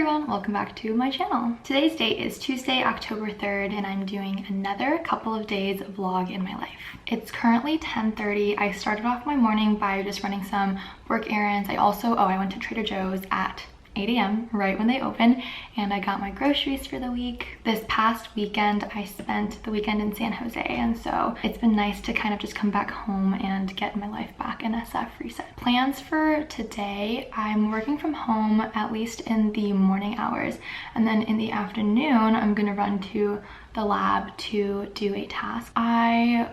everyone, welcome back to my channel. Today's date is Tuesday, October 3rd, and I'm doing another couple of days vlog in my life. It's currently 10:30. I started off my morning by just running some work errands. I went to Trader Joe's at 8 a.m. right when they open, and I got my groceries for the week. This past weekend I spent the weekend in San Jose, and so it's been nice to kind of just come back home and get my life back in SF reset. Plans for today: I'm working from home at least in the morning hours, and then in the afternoon I'm gonna run to the lab to do a task. I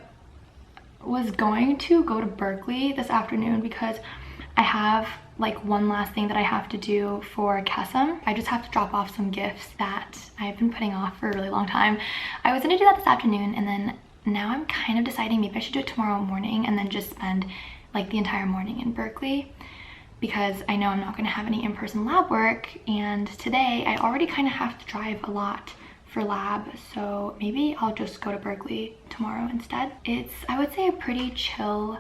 was going to go to Berkeley this afternoon because I have like one last thing that I have to do for Kesem. I just have to drop off some gifts that I've been putting off for a really long time. I was gonna do that this afternoon, and then now I'm kind of deciding maybe I should do it tomorrow morning and then just spend like the entire morning in Berkeley, because I know I'm not gonna have any in-person lab work, and today I already kind of have to drive a lot for lab, so maybe I'll just go to Berkeley tomorrow instead. It's, I would say, a pretty chill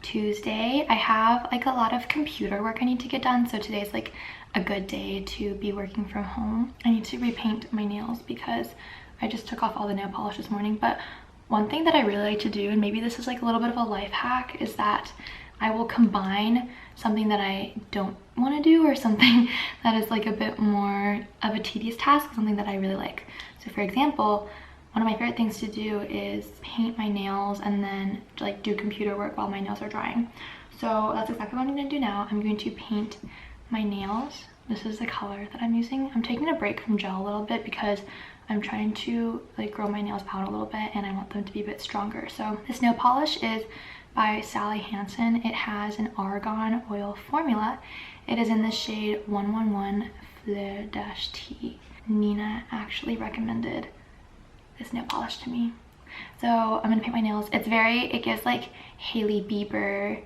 Tuesday. I have like a lot of computer work I need to get done, so today's like a good day to be working from home. I need to repaint my nails because I just took off all the nail polish this morning. But one thing that I really like to do, and maybe this is like a little bit of a life hack, is that I will combine something that I don't want to do or something that is like a bit more of a tedious task with something that I really like. So for example, one of my favorite things to do is paint my nails and then like do computer work while my nails are drying. So that's exactly what I'm going to do now. I'm going to paint my nails. This is the color that I'm using. I'm taking a break from gel a little bit because I'm trying to like grow my nails out a little bit and I want them to be a bit stronger. So this nail polish is by Sally Hansen. It has an argan oil formula. It is in the shade 111 Fleur-T. Nina actually recommended this nail polish to me, so I'm gonna paint my nails. It gives like Hailey Bieber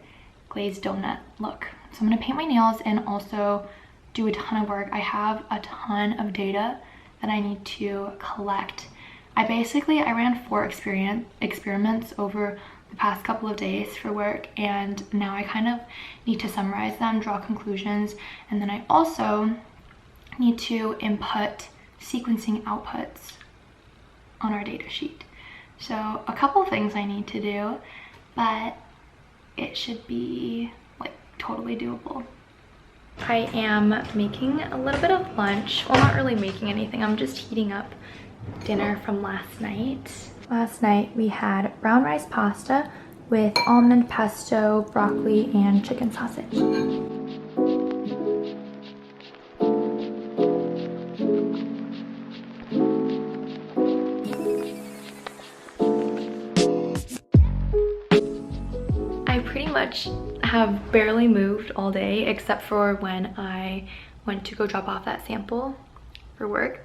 glazed donut look. So I'm gonna paint my nails and also do a ton of work. I have a ton of data that I need to collect. I ran 4 experiments over the past couple of days for work, and now I kind of need to summarize them, draw conclusions, and then I also need to input sequencing outputs on our data sheet. So a couple things I need to do, but it should be like totally doable. I am making a little bit of lunch. Well, not really making anything. I'm just heating up dinner from last night. Last night we had brown rice pasta with almond pesto, broccoli, and chicken sausage. Have barely moved all day except for when I went to go drop off that sample for work,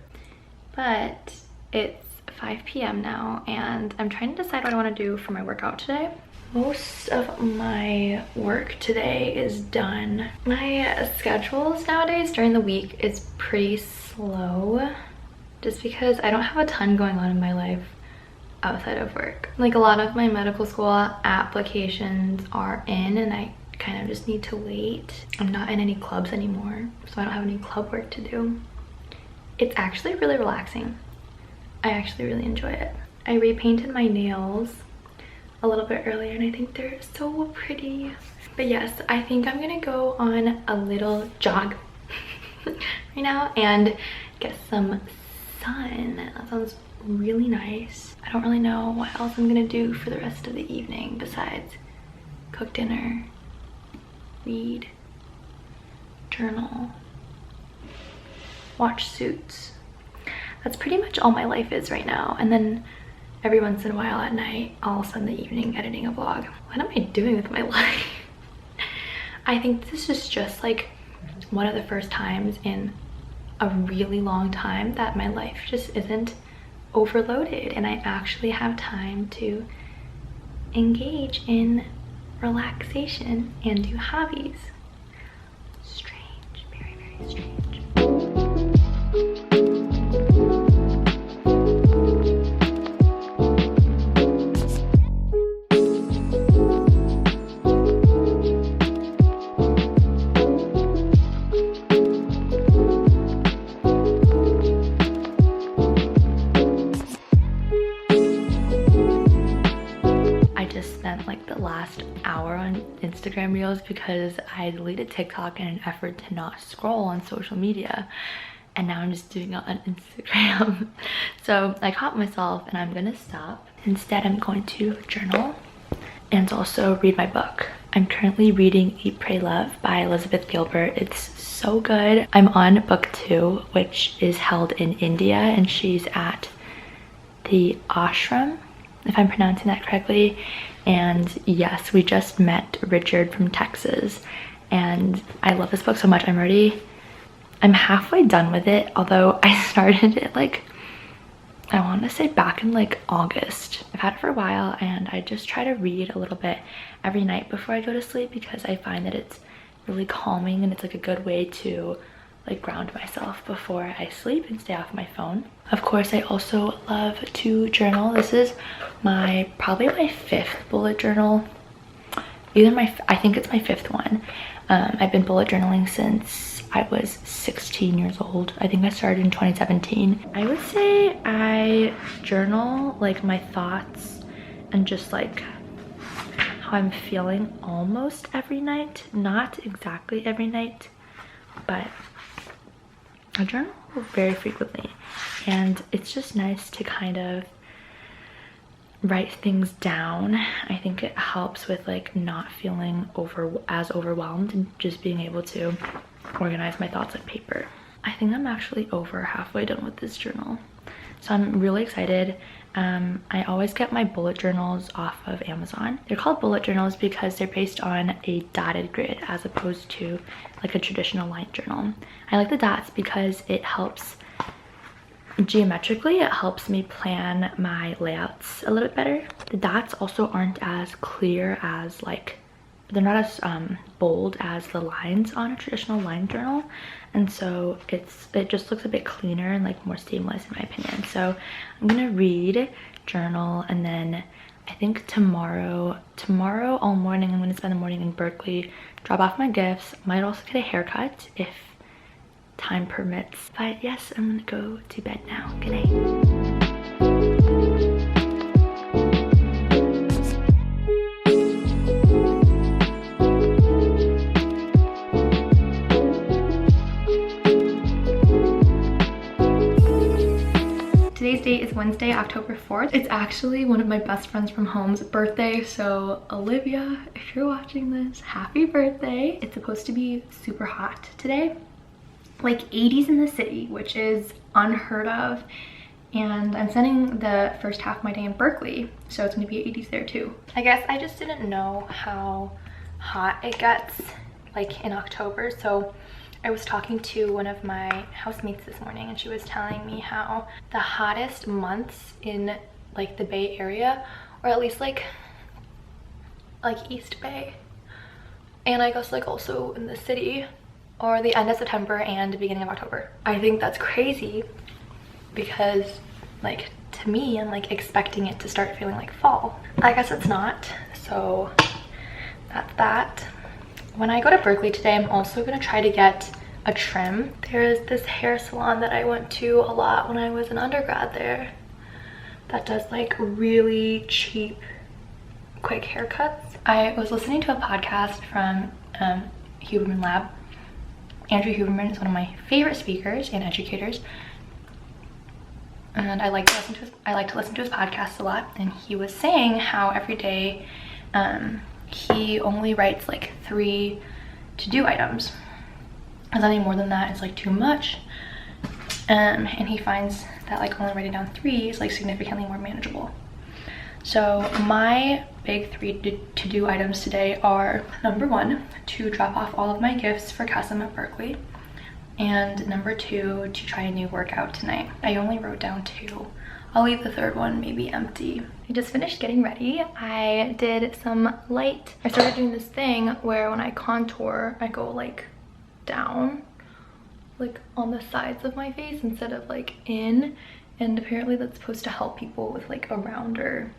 but it's 5 p.m. now and I'm trying to decide what I want to do for my workout today. Most of my work today is done. My schedules nowadays during the week is pretty slow just because I don't have a ton going on in my life outside of work. Like a lot of my medical school applications are in and I kind of just need to wait. I'm not in any clubs anymore, so I don't have any club work to do. It's actually really relaxing. I actually really enjoy it. I repainted my nails a little bit earlier and I think they're so pretty. But yes, I think I'm gonna go on a little jog right now and get some sun. That sounds really nice. I don't really know what else I'm gonna do for the rest of the evening besides cook dinner, read, journal, watch Suits. That's pretty much all my life is right now, and then every once in a while at night I'll spend the evening editing a vlog. What am I doing with my life? I think this is just like one of the first times in a really long time that my life just isn't overloaded and I actually have time to engage in relaxation and do hobbies. Strange, very, very strange. Instagram reels because I deleted TikTok in an effort to not scroll on social media, and now I'm just doing it on Instagram. So I caught myself and I'm gonna stop. Instead, I'm going to journal and also read my book. I'm currently reading Eat, Pray, Love by Elizabeth Gilbert. It's so good. I'm on book 2, which is held in India, and she's at the ashram, if I'm pronouncing that correctly. And yes, we just met Richard from Texas, and I love this book so much. I'm halfway done with it, although I started it like, I want to say back in like August. I've had it for a while, and I just try to read a little bit every night before I go to sleep because I find that it's really calming and it's like a good way to like ground myself before I sleep and stay off my phone. Of course, I also love to journal. This is probably my 5th bullet journal. I think it's my 5th one. I've been bullet journaling since I was 16 years old. I think I started in 2017. I would say I journal like my thoughts and just like how I'm feeling almost every night. Not exactly every night, but I journal very frequently, and it's just nice to kind of write things down. I think it helps with like not feeling as overwhelmed and just being able to organize my thoughts on paper. I think I'm actually over halfway done with this journal, so I'm really excited. I always get my bullet journals off of Amazon. They're called bullet journals because they're based on a dotted grid as opposed to like a traditional line journal. I like the dots because it helps geometrically, it helps me plan my layouts a little bit better. The dots also aren't as clear as like, they're not as bold as the lines on a traditional line journal, and so it just looks a bit cleaner and like more seamless in my opinion. So I'm gonna read, journal, and then I think tomorrow all morning I'm gonna spend the morning in Berkeley, drop off my gifts, might also get a haircut if time permits. But yes, I'm gonna go to bed now. Good night. Today's date is Wednesday, October 4th. It's actually one of my best friends from home's birthday, so Olivia, if you're watching this, happy birthday. It's supposed to be super hot today, like 80s in the city, which is unheard of, and I'm spending the first half of my day in Berkeley, so it's gonna be 80s there too. I guess I just didn't know how hot it gets like in October, so I was talking to one of my housemates this morning, and she was telling me how the hottest months in like the Bay Area, or at least like East Bay, and I guess like also in the city, or the end of September and the beginning of October. I think that's crazy because like to me, I'm like expecting it to start feeling like fall. I guess it's not, so that's that. When I go to Berkeley today, I'm also gonna try to get a trim. There's this hair salon that I went to a lot when I was an undergrad there that does like really cheap, quick haircuts. I was listening to a podcast from Huberman Lab. Andrew Huberman is one of my favorite speakers and educators, and I like to listen to his podcasts a lot. And he was saying how every day he only writes like 3 to-do items, because any more than that is like too much. And he finds that like only writing down 3 is like significantly more manageable. So my big 3 to-do items today are: number 1, to drop off all of my gifts for Cassim at Berkeley, and number 2, to try a new workout tonight. I only wrote down 2. I'll leave the 3rd one maybe empty. I just finished getting ready. I started doing this thing where when I contour, I go like down, like on the sides of my face instead of like in, and apparently that's supposed to help people with like a rounder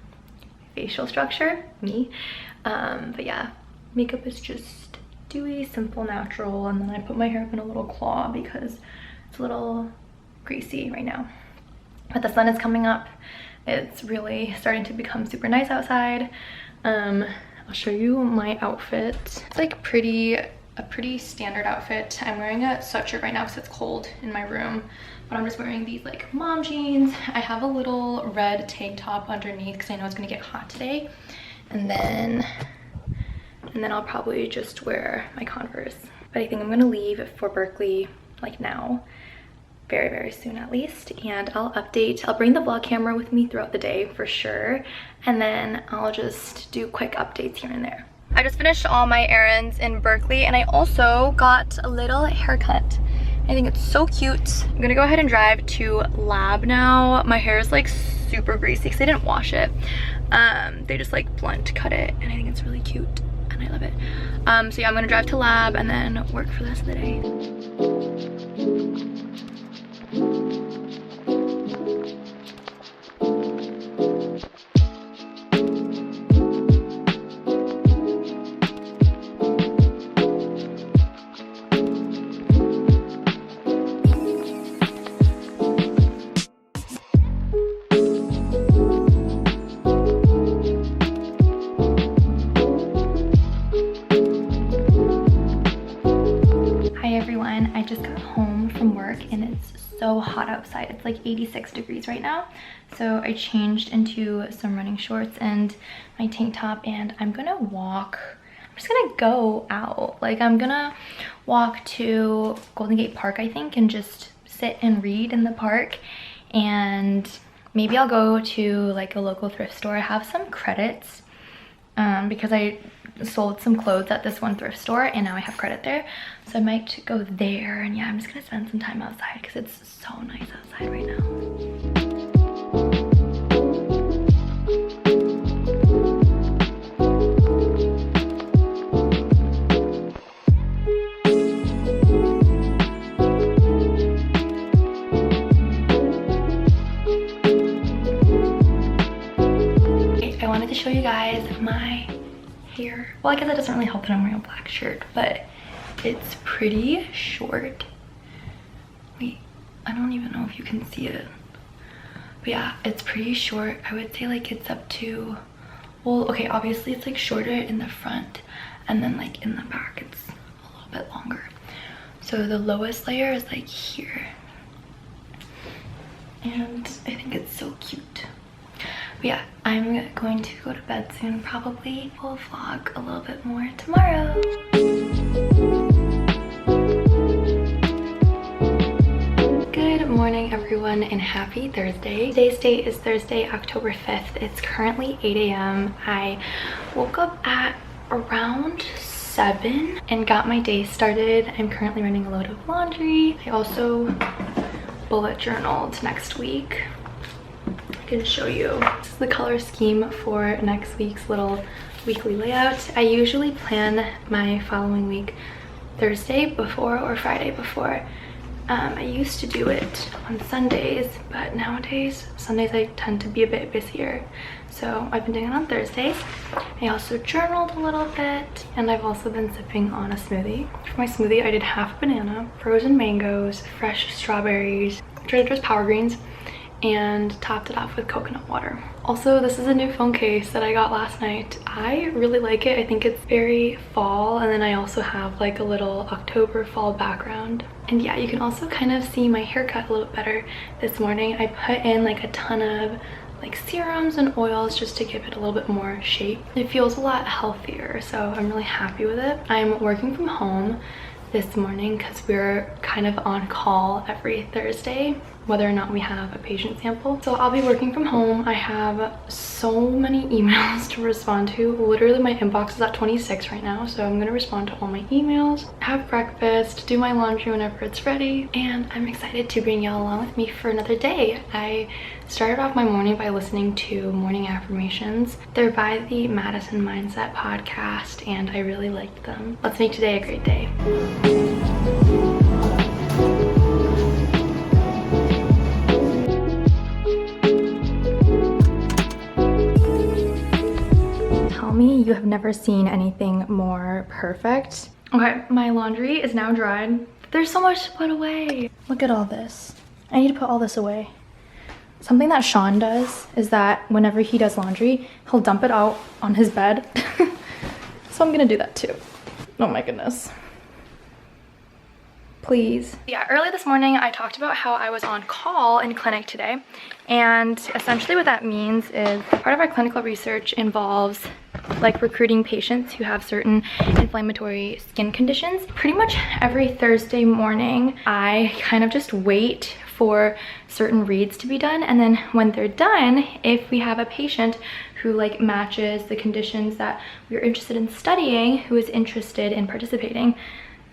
facial structure, me. But yeah, makeup is just dewy, simple, natural, and then I put my hair up in a little claw because it's a little greasy right now. But the sun is coming up. It's really starting to become super nice outside. I'll show you my outfit. It's like a pretty standard outfit. I'm wearing a sweatshirt right now because it's cold in my room, but I'm just wearing these like mom jeans. I have a little red tank top underneath because I know it's gonna get hot today. And then I'll probably just wear my Converse. But I think I'm gonna leave for Berkeley like now, very, very soon at least. And I'll bring the vlog camera with me throughout the day for sure. And then I'll just do quick updates here and there. I just finished all my errands in Berkeley and I also got a little haircut. I think it's so cute. I'm gonna go ahead and drive to Lab now. My hair is like super greasy because they didn't wash it. They just like blunt cut it and I think it's really cute and I love it. So yeah, I'm gonna drive to Lab and then work for the rest of the day. I just got home from work and it's so hot outside. It's like 86 degrees right now. So I changed into some running shorts and my tank top and I'm gonna walk. I'm just gonna go out. Like I'm gonna walk to Golden Gate Park, I think, and just sit and read in the park. And maybe I'll go to like a local thrift store. I have some credits because I sold some clothes at this one thrift store and now I have credit there, so I might go there. And yeah, I'm just gonna spend some time outside because it's so nice outside right now. I wanted to show you guys my hair. Well, I guess it doesn't really help that I'm wearing a black shirt, but it's pretty short. Wait, I don't even know if you can see it. But yeah, it's pretty short. I would say like it's up to, well, okay, obviously it's like shorter in the front and then like in the back it's a little bit longer. So the lowest layer is like here. And I think it's so cute. But yeah, I'm going to go to bed soon probably. We'll vlog a little bit more tomorrow. Good morning everyone and happy Thursday. Today's date is Thursday, October 5th. It's currently 8 a.m. I woke up at around 7 and got my day started. I'm currently running a load of laundry. I also bullet journaled next week. I can show you. This is the color scheme for next week's little weekly layout. I usually plan my following week Thursday before or Friday before. I used to do it on Sundays, but nowadays Sundays I tend to be a bit busier, so I've been doing it on Thursdays. I also journaled a little bit and I've also been sipping on a smoothie. For my smoothie I did half a banana, frozen mangoes, fresh strawberries, Trader Joe's Power Greens, and topped it off with coconut water. Also, this is a new phone case that I got last night. I really like it. I think it's very fall, and then I also have like a little October fall background. And yeah, you can also kind of see my haircut a little bit better this morning. I put in like a ton of like serums and oils just to give it a little bit more shape. It feels a lot healthier, so I'm really happy with it. I'm working from home this morning because we're kind of on call every Thursday, whether or not we have a patient sample. So I'll be working from home. I have so many emails to respond to. Literally my inbox is at 26 right now, so I'm gonna respond to all my emails, have breakfast, do my laundry whenever it's ready, and I'm excited to bring y'all along with me for another day. I started off my morning by listening to morning affirmations. They're by the Madison Mindset podcast and I really liked them. Let's make today a great day. Tell me you have never seen anything more perfect. Okay, my laundry is now dried. There's so much to put away. Look at all this. I need to put all this away. Something that Sean does is that whenever he does laundry, he'll dump it out on his bed So I'm gonna do that too. Oh my goodness. Please. Yeah, early this morning I talked about how I was on call in clinic today, and essentially what that means is part of our clinical research involves like recruiting patients who have certain inflammatory skin conditions. Pretty much every Thursday morning I kind of just wait for certain reads to be done, and then when they're done, if we have a patient who like matches the conditions that we're interested in studying, who is interested in participating,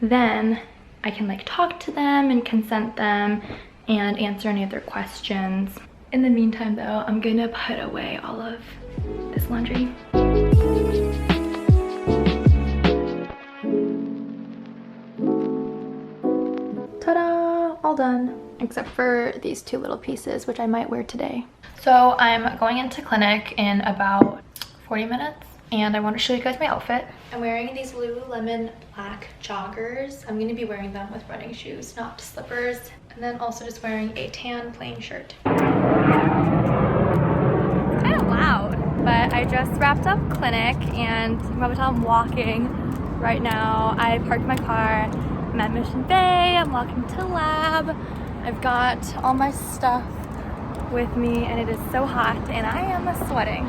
then I can like talk to them and consent them and answer any of their questions. In the meantime though, I'm gonna put away all of this laundry. Ta-da! All done. Except for these two little pieces, which I might wear today. So I'm going into clinic in about 40 minutes. And I want to show you guys my outfit. I'm wearing these Lululemon black joggers. I'm going to be wearing them with running shoes, not slippers. And then also just wearing a tan plain shirt. It's kind of loud, but I just wrapped up clinic and you can probably tell I'm walking right now. I parked my car. I'm at Mission Bay. I'm walking to lab. I've got all my stuff with me and it is so hot and I am sweating.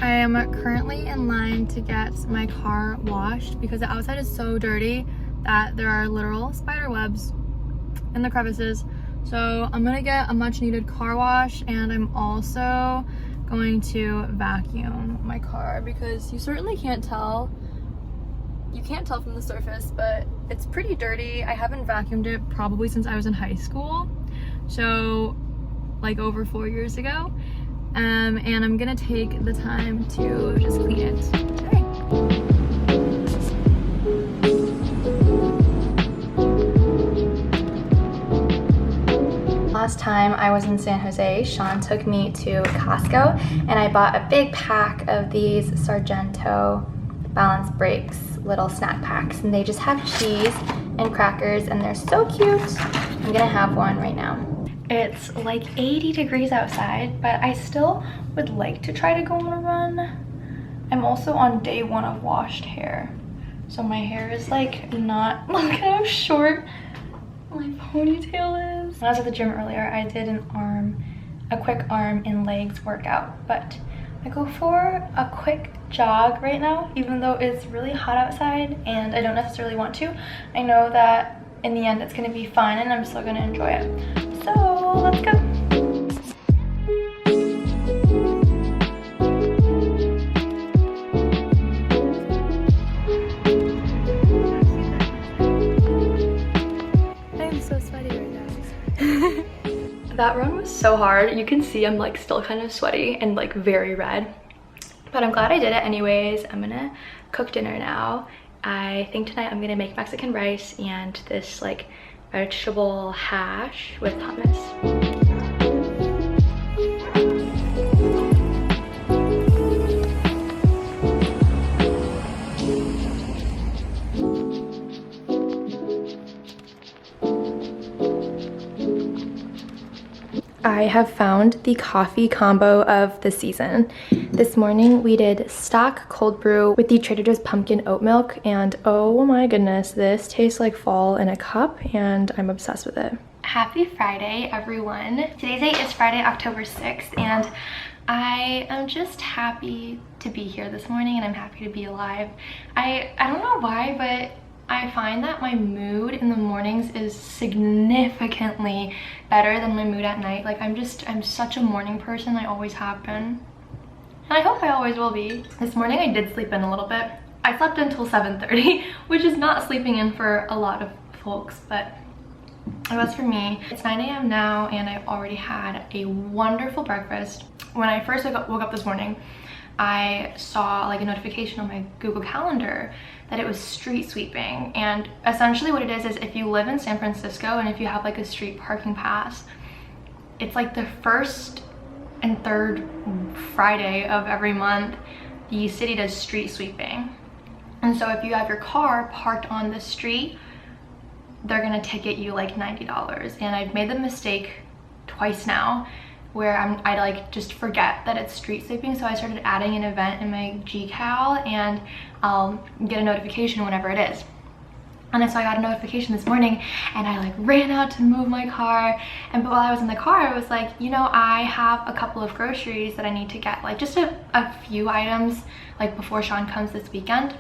I am currently in line to get my car washed because the outside is so dirty that there are literal spider webs in the crevices. So I'm gonna get a much needed car wash, and I'm also going to vacuum my car because you certainly can't tell. You can't tell from the surface, but it's pretty dirty. I haven't vacuumed it probably since I was in high school. So like over 4 years ago. And I'm gonna take the time to just clean it today. Last time I was in San Jose, Sean took me to Costco and I bought a big pack of these Sargento Balance Breaks little snack packs, and they just have cheese and crackers and they're so cute. I'm gonna have one right now. It's like 80 degrees outside, but I still would like to try to go on a run. I'm also on day 1 of washed hair. So my hair is like not, look at how short my ponytail is. When I was at the gym earlier, I did a quick arm and legs workout, but I go for a quick jog right now, even though it's really hot outside and I don't necessarily want to. I know that in the end it's gonna be fun and I'm still gonna enjoy it. So let's go. I am so sweaty right now. That run was so hard. You can see I'm like still kind of sweaty and like very red, but I'm glad I did it anyways. I'm gonna cook dinner now. I think tonight I'm gonna make Mexican rice and this like vegetable hash with hummus. I have found the coffee combo of the season. This morning we did stock cold brew with the Trader Joe's pumpkin oat milk, and oh my goodness, this tastes like fall in a cup and I'm obsessed with it. Happy Friday, everyone. Today's date is Friday, October 6th, and I am just happy to be here this morning and I'm happy to be alive. I don't know why, but I find that my mood in the mornings is significantly better than my mood at night. Like I'm such a morning person. I always have been. And I hope I always will be. This morning I did sleep in a little bit. I slept until 7:30, which is not sleeping in for a lot of folks, but it was for me. It's 9 a.m. now and I've already had a wonderful breakfast. When I first woke up this morning, I saw like a notification on my Google Calendar that it was street sweeping, and essentially what it is if you live in San Francisco and if you have like a street parking pass, it's like the first and third Friday of every month the city does street sweeping. And so if you have your car parked on the street, they're gonna ticket you like $90. And I've made the mistake twice now where I like just forget that it's street sweeping. So I started adding an event in my GCal, and I'll get a notification whenever it is. And so I got a notification this morning, and I like ran out to move my car. And but while I was in the car, I was like, you know, I have a couple of groceries that I need to get, like just a few items, like before Sean comes this weekend.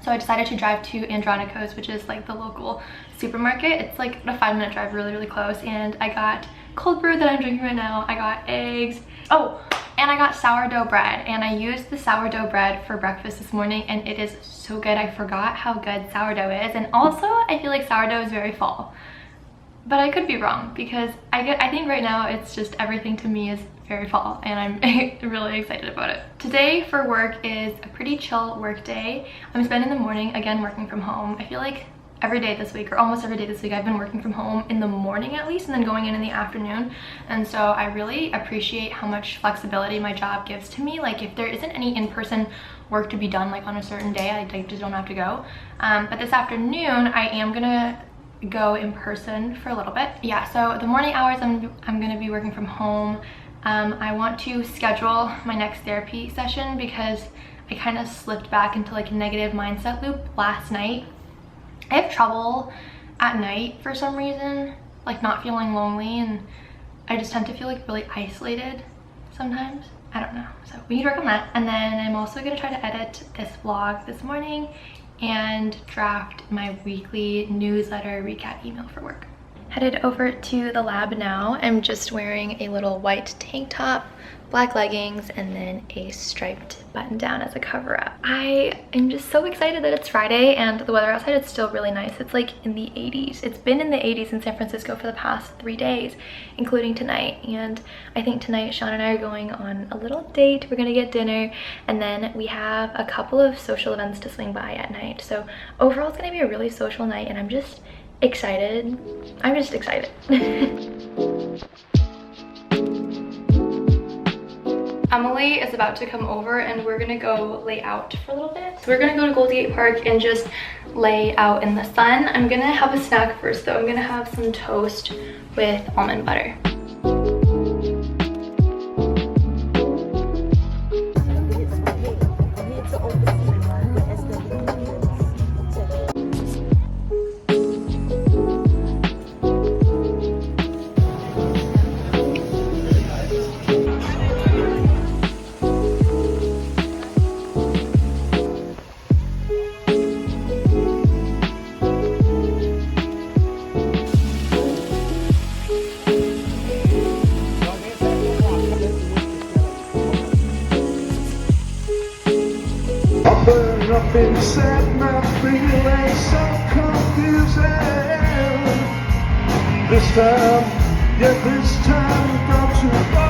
So I decided to drive to Andronico's, which is like the local supermarket. It's like a 5-minute drive, really, really close. And I got cold brew that I'm drinking right now. I got eggs. Oh, and I got sourdough bread. And I used the sourdough bread for breakfast this morning, and it is so good. I forgot how good sourdough is. And also, I feel like sourdough is very fall. But I could be wrong, because I think right now it's just everything to me is very fall, and I'm really excited about it. Today for work is a pretty chill work day. I'm spending the morning again working from home. I feel like every day this week, or almost every day this week, I've been working from home in the morning at least, and then going in the afternoon. And so I really appreciate how much flexibility my job gives to me. Like if there isn't any in-person work to be done like on a certain day, I just don't have to go. But this afternoon I am gonna go in person for a little bit. Yeah, so the morning hours I'm gonna be working from home. I want to schedule my next therapy session because I kind of slipped back into like a negative mindset loop last night. I have trouble at night for some reason, like not feeling lonely, and I just tend to feel like really isolated sometimes. I don't know, so we need to work on that. And then I'm also gonna try to edit this vlog this morning and draft my weekly newsletter recap email for work. Headed over to the lab now. I'm just wearing a little white tank top, black leggings, and then a striped button down as a cover up. I am just so excited that it's Friday and the weather outside is still really nice. It's like in the 80s. It's been in the 80s in San Francisco for the past 3 days, including tonight. And I think tonight Sean and I are going on a little date. We're gonna get dinner, and then we have a couple of social events to swing by at night. So overall it's gonna be a really social night, and I'm just excited. I'm just excited. Emily is about to come over, and we're gonna go lay out for a little bit. So we're gonna go to Golden Gate Park and just lay out in the sun. I'm gonna have a snack first though. I'm gonna have some toast with almond butter. Inside my feeling so confusing. This time, yeah, this time, don't you